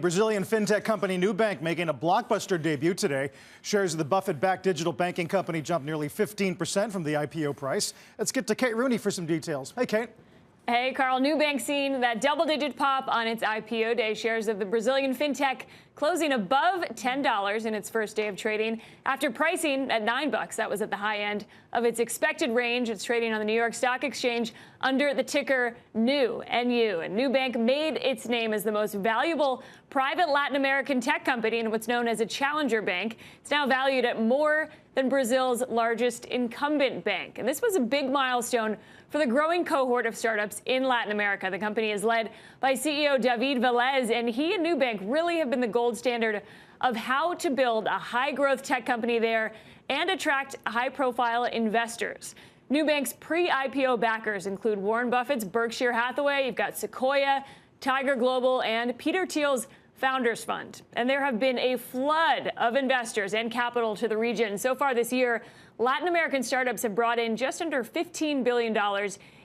Brazilian fintech company Nubank making a blockbuster debut today. Shares of the Buffett-backed digital banking company jumped nearly 15% from the IPO price. Let's get to Kate Rooney for some details. Hey, Kate. Hey, Carl. Nubank seen that double-digit pop on its IPO day. Shares of the Brazilian fintech closing above $10 in its first day of trading after pricing at $9. That was at the high end of its expected range. It's trading on the New York Stock Exchange under the ticker NU, NU. And Nubank made its name as the most valuable private Latin American tech company in what's known as a challenger bank. It's now valued at more than Brazil's largest incumbent bank. And this was a big milestone for the growing cohort of startups in Latin America. The company is led by CEO David Velez, and he and Nubank really have been the gold standard of how to build a high-growth tech company there and attract high-profile investors. Nubank's pre-IPO backers include Warren Buffett's Berkshire Hathaway, you've got Sequoia, Tiger Global, and Peter Thiel's Founders Fund. And there have been a flood of investors and capital to the region. So far this year, Latin American startups have brought in just under $15 billion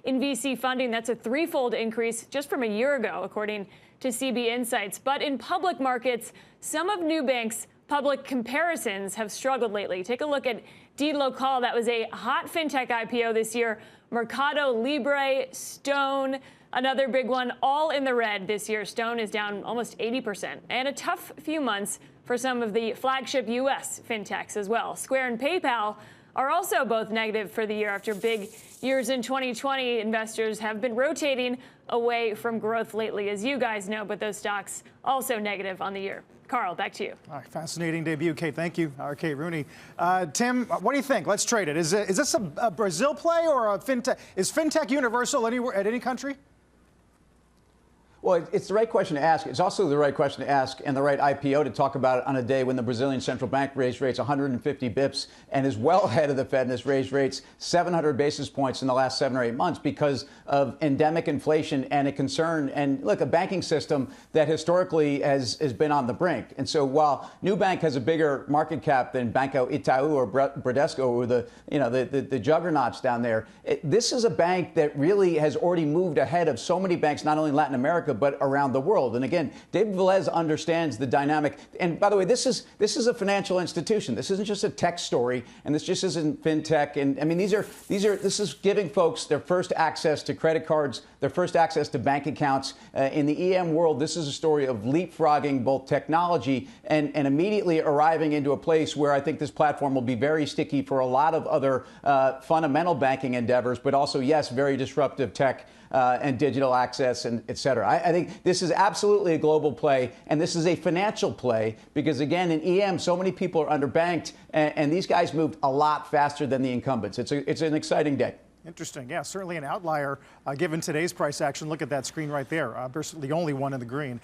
in VC funding. That's a threefold increase just from a year ago, according to CB Insights. But in public markets, some of Nubank's public comparisons have struggled lately. Take a look at dLocal. That was a hot fintech IPO this year. Mercado Libre, Stone, another big one, all in the red this year. Stone is down almost 80%. And a tough few months for some of the flagship U.S. fintechs as well. Square and PayPal are also both negative for the year after big years in 2020. Investors have been rotating away from growth lately, as you guys know, but those stocks also negative on the year. Carl, back to you. All right, fascinating debut, Kate. Thank you. Kate Rooney. Tim, what do you think? Let's trade it. Is this a Brazil play or a fintech? Is fintech universal anywhere at any country? Well, it's the right question to ask. It's also the right question to ask and the right IPO to talk about it on a day when the Brazilian central bank raised rates 150 bips and is well ahead of the Fed and has raised rates 700 basis points in the last 7 or 8 months because of endemic inflation and a concern and, look, a banking system that historically has been on the brink. And so while Nubank has a bigger market cap than Banco Itaú or Bradesco or the juggernauts down there, this is a bank that really has already moved ahead of so many banks, not only in Latin America, but around the world. And again, David Velez understands the dynamic. And by the way, this is a financial institution. This isn't just a tech story, and this just isn't fintech. And I mean, this is giving folks their first access to credit cards, their first access to bank accounts. In the EM world, this is a story of leapfrogging both technology and immediately arriving into a place where I think this platform will be very sticky for a lot of other fundamental banking endeavors, but also, yes, very disruptive tech and digital access, and et cetera. I think this is absolutely a global play, and this is a financial play because, again, in EM, so many people are underbanked, and these guys moved a lot faster than the incumbents. It's an exciting day. Interesting. Yeah, certainly an outlier given today's price action. Look at that screen right there. The only one in the green.